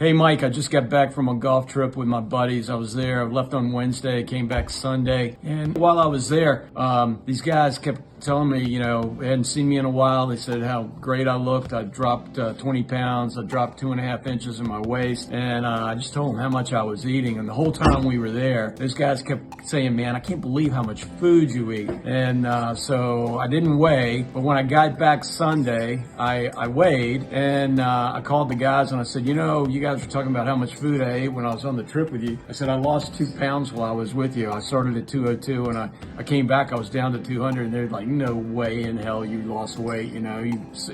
Hey Mike, I just got back from a golf trip with my buddies. I was there, I left on Wednesday, came back Sunday. And while I was there, these guys kept telling me, they hadn't seen me in a while. They said how great I looked. I dropped 20 pounds. I dropped 2.5 inches in my waist. And I just told them how much I was eating. And the whole time we were there, those guys kept saying, man, I can't believe how much food you eat. And so I didn't weigh, but when I got back Sunday, I weighed, and I called the guys and I said, you guys were talking about how much food I ate when I was on the trip with you. I said, I lost 2 pounds while I was with you. I started at 202 and I came back, I was down to 200, and they're like, no way in hell you lost weight. There's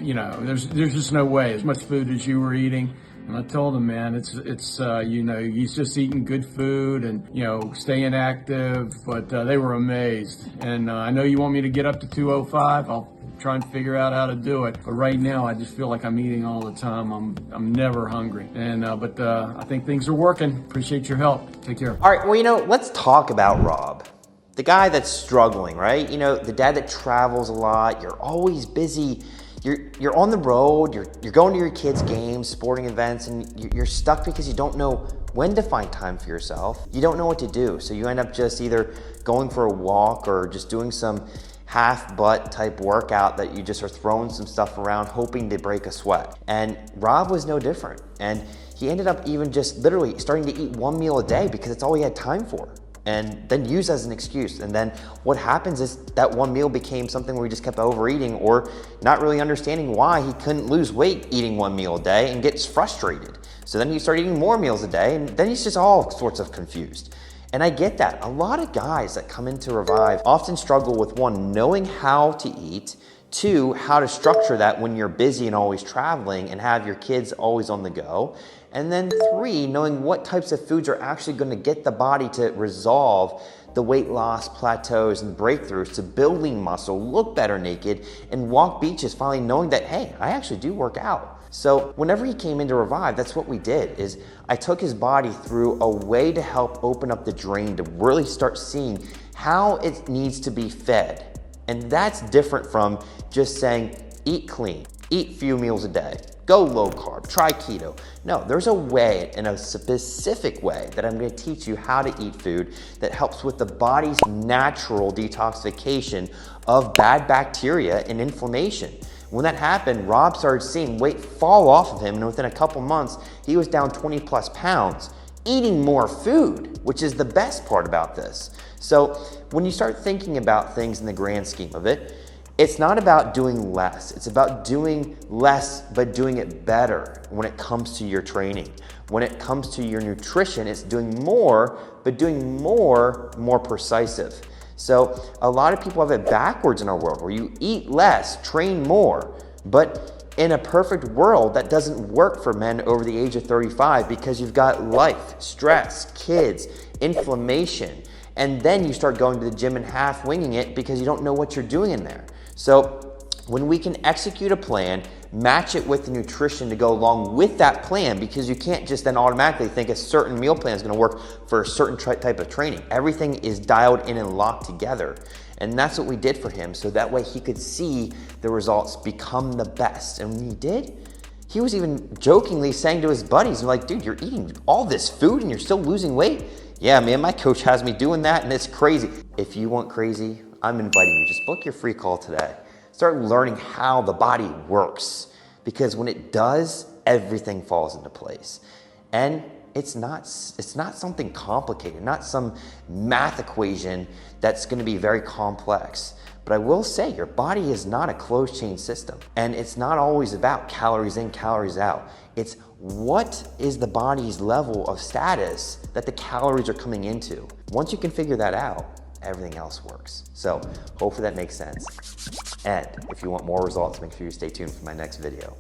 just no way, as much food as you were eating. And I told him, man, it's he's just eating good food and, staying active, but they were amazed. And I know you want me to get up to 205. I'll try and figure out how to do it. But right now, I just feel like I'm eating all the time. I'm never hungry. And, but I think things are working. Appreciate your help. Take care. All right, well, let's talk about Rob. The guy that's struggling, right? The dad that travels a lot, you're always busy. You're on the road, you're going to your kids' games, sporting events, and you're stuck because you don't know when to find time for yourself. You don't know what to do. So you end up just either going for a walk or just doing some half butt type workout that you just are throwing some stuff around hoping to break a sweat. And Rob was no different. And he ended up even just literally starting to eat 1 meal a day because it's all he had time for, and then use as an excuse. And then what happens is that 1 meal became something where he just kept overeating or not really understanding why he couldn't lose weight eating 1 meal a day, and gets frustrated. So then he started eating more meals a day, and then he's just all sorts of confused. And I get that. A lot of guys that come into Revive often struggle with, one, knowing how to eat, two, how to structure that when you're busy and always traveling and have your kids always on the go. And then three, knowing what types of foods are actually going to get the body to resolve the weight loss plateaus and breakthroughs to building muscle, look better naked, and walk beaches, finally knowing that, hey, I actually do work out. So whenever he came into Revive, that's what we did, is I took his body through a way to help open up the drain to really start seeing how it needs to be fed. And that's different from just saying, eat clean, eat few meals a day, go low carb, try keto. No, there's a way, and a specific way, that I'm going to teach you how to eat food that helps with the body's natural detoxification of bad bacteria and inflammation. When that happened, Rob started seeing weight fall off of him, and within a couple months, he was down 20 plus pounds, eating more food, which is the best part about this. So when you start thinking about things in the grand scheme of it, it's not about doing less. It's about doing less, but doing it better when it comes to your training. When it comes to your nutrition, it's doing more, but doing more precisive. So a lot of people have it backwards in our world, where you eat less, train more. But in a perfect world, that doesn't work for men over the age of 35, because you've got life, stress, kids, inflammation, and then you start going to the gym and half winging it because you don't know what you're doing in there. So when we can execute a plan, match it with the nutrition to go along with that plan, because you can't just then automatically think a certain meal plan is going to work for a certain type of training. Everything is dialed in and locked together. And that's what we did for him, so that way he could see the results become the best. And when he did, he was even jokingly saying to his buddies, like, dude, you're eating all this food and you're still losing weight? Yeah, man, my coach has me doing that and it's crazy. If you want crazy, I'm inviting you. Just book your free call today. Start learning how the body works, because when it does, everything falls into place. And it's not something complicated, not some math equation that's going to be very complex. But I will say, your body is not a closed chain system, and it's not always about calories in, calories out. It's what is the body's level of status that the calories are coming into. Once you can figure that out, everything else works. So hopefully that makes sense. And if you want more results, make sure you stay tuned for my next video.